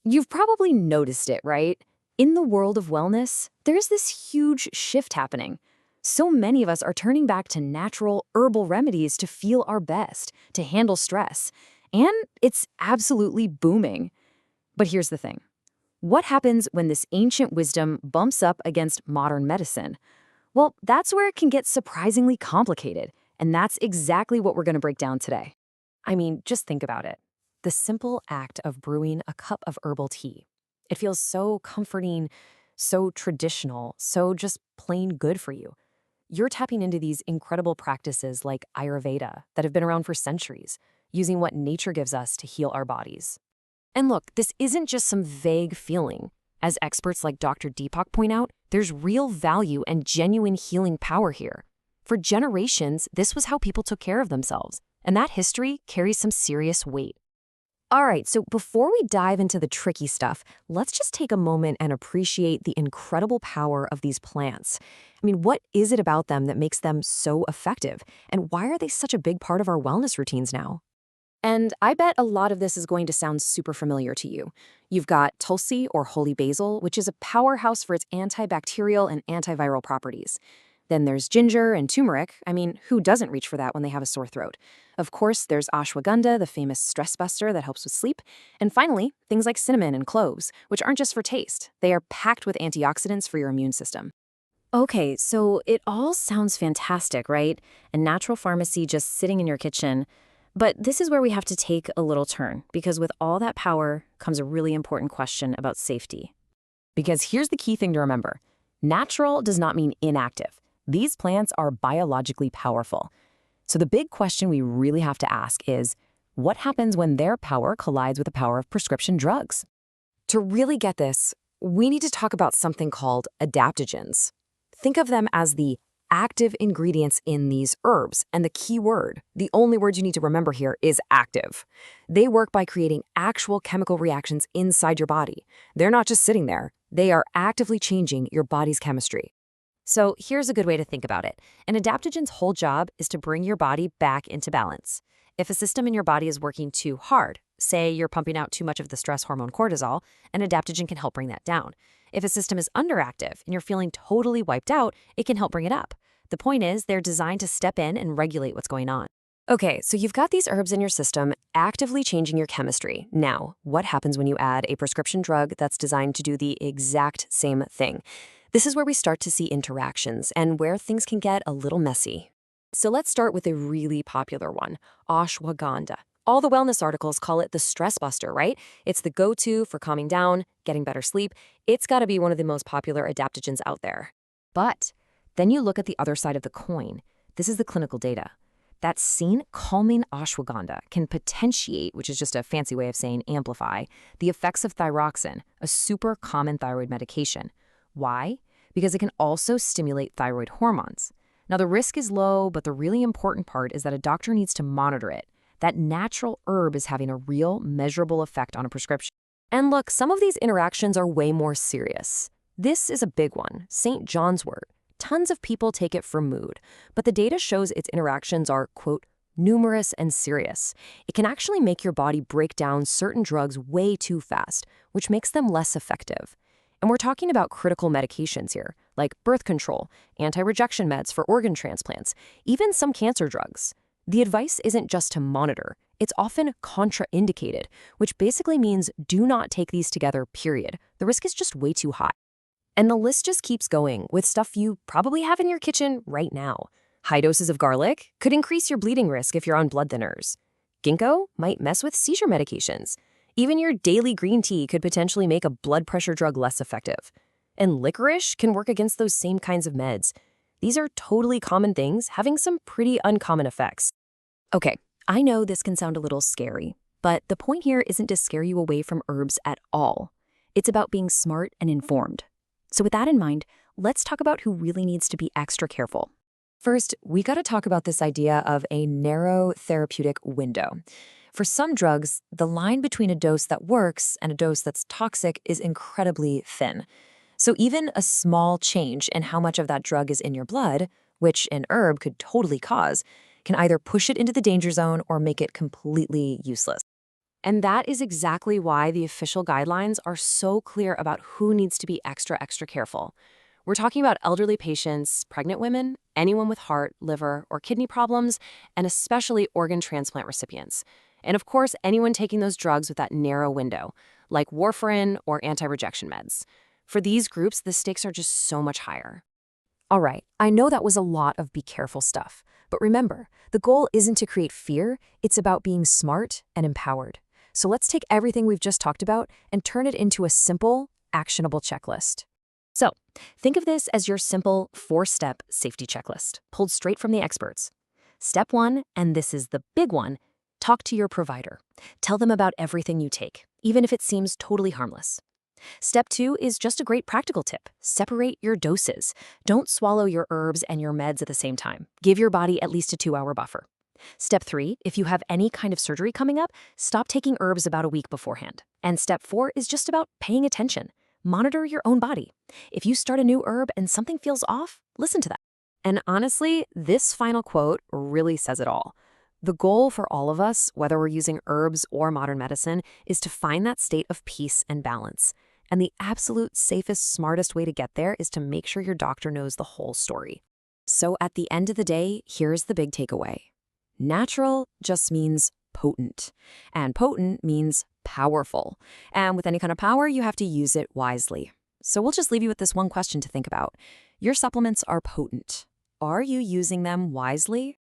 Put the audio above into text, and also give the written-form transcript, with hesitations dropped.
You've probably noticed it, right? In the world of wellness, there's this huge shift happening. So many of us are turning back to natural herbal remedies to feel our best, to handle stress. And it's absolutely booming. But here's the thing. What happens when this ancient wisdom bumps up against modern medicine? Well, that's where it can get surprisingly complicated. And that's exactly what we're going to break down today. I mean, just think about it. The simple act of brewing a cup of herbal tea. It feels so comforting, so traditional, so just plain good for you. You're tapping into these incredible practices like Ayurveda that have been around for centuries, using what nature gives us to heal our bodies. And look, this isn't just some vague feeling. As experts like Dr. Deepak point out, there's real value and genuine healing power here. For generations, this was how people took care of themselves, and that history carries some serious weight. All right, so before we dive into the tricky stuff, let's just take a moment and appreciate the incredible power of these plants. I mean, what is it about them that makes them so effective? And why are they such a big part of our wellness routines now? And I bet a lot of this is going to sound super familiar to you. You've got Tulsi or holy basil, which is a powerhouse for its antibacterial and antiviral properties. Then there's ginger and turmeric. I mean, who doesn't reach for that when they have a sore throat? Of course, there's ashwagandha, the famous stress buster that helps with sleep. And finally, things like cinnamon and cloves, which aren't just for taste. They are packed with antioxidants for your immune system. Okay, so it all sounds fantastic, right? A natural pharmacy just sitting in your kitchen. But this is where we have to take a little turn, because with all that power comes a really important question about safety. Because here's the key thing to remember. Natural does not mean inactive. These plants are biologically powerful. So the big question we really have to ask is, what happens when their power collides with the power of prescription drugs? To really get this, we need to talk about something called adaptogens. Think of them as the active ingredients in these herbs, and the key word, the only word you need to remember here, is active. They work by creating actual chemical reactions inside your body. They're not just sitting there. They are actively changing your body's chemistry. So here's a good way to think about it. An adaptogen's whole job is to bring your body back into balance. If a system in your body is working too hard, say you're pumping out too much of the stress hormone cortisol, an adaptogen can help bring that down. If a system is underactive and you're feeling totally wiped out, it can help bring it up. The point is, they're designed to step in and regulate what's going on. Okay, so you've got these herbs in your system actively changing your chemistry. Now, what happens when you add a prescription drug that's designed to do the exact same thing? This is where we start to see interactions and where things can get a little messy. So let's start with a really popular one, ashwagandha. All the wellness articles call it the stress buster, right? It's the go-to for calming down, getting better sleep. It's got to be one of the most popular adaptogens out there. But then you look at the other side of the coin. This is the clinical data. That same calming ashwagandha can potentiate, which is just a fancy way of saying amplify, the effects of thyroxine, a super common thyroid medication. Why? Because it can also stimulate thyroid hormones. Now, the risk is low, but the really important part is that a doctor needs to monitor it. That natural herb is having a real, measurable effect on a prescription. And look, some of these interactions are way more serious. This is a big one, St. John's wort. Tons of people take it for mood, but the data shows its interactions are, quote, numerous and serious. It can actually make your body break down certain drugs way too fast, which makes them less effective. And we're talking about critical medications here, like birth control, anti-rejection meds for organ transplants, even some cancer drugs. The advice isn't just to monitor, it's often contraindicated, which basically means do not take these together, period. The risk is just way too high. And the list just keeps going with stuff you probably have in your kitchen right now. High doses of garlic could increase your bleeding risk if you're on blood thinners. Ginkgo might mess with seizure medications. Even your daily green tea could potentially make a blood pressure drug less effective. And licorice can work against those same kinds of meds. These are totally common things having some pretty uncommon effects. Okay, I know this can sound a little scary, but the point here isn't to scare you away from herbs at all. It's about being smart and informed. So with that in mind, let's talk about who really needs to be extra careful. First, we got to talk about this idea of a narrow therapeutic window. For some drugs, the line between a dose that works and a dose that's toxic is incredibly thin. So even a small change in how much of that drug is in your blood, which an herb could totally cause, can either push it into the danger zone or make it completely useless. And that is exactly why the official guidelines are so clear about who needs to be extra careful. We're talking about elderly patients, pregnant women, anyone with heart, liver, or kidney problems, and especially organ transplant recipients. And of course, anyone taking those drugs with that narrow window, like warfarin or anti-rejection meds. For these groups, the stakes are just so much higher. All right, I know that was a lot of be careful stuff, but remember, the goal isn't to create fear, it's about being smart and empowered. So let's take everything we've just talked about and turn it into a simple, actionable checklist. So, think of this as your simple 4-step safety checklist, pulled straight from the experts. Step 1, and this is the big one, talk to your provider. Tell them about everything you take, even if it seems totally harmless. Step 2 is just a great practical tip. Separate your doses. Don't swallow your herbs and your meds at the same time. Give your body at least a 2-hour buffer. Step 3, if you have any kind of surgery coming up, stop taking herbs about a week beforehand. And step 4 is just about paying attention. Monitor your own body. If you start a new herb and something feels off, listen to that. And honestly, this final quote really says it all. The goal for all of us, whether we're using herbs or modern medicine, is to find that state of peace and balance. And the absolute safest, smartest way to get there is to make sure your doctor knows the whole story. So at the end of the day, here's the big takeaway. Natural just means potent, and potent means powerful. And with any kind of power, you have to use it wisely. So we'll just leave you with this one question to think about. Your supplements are potent. Are you using them wisely?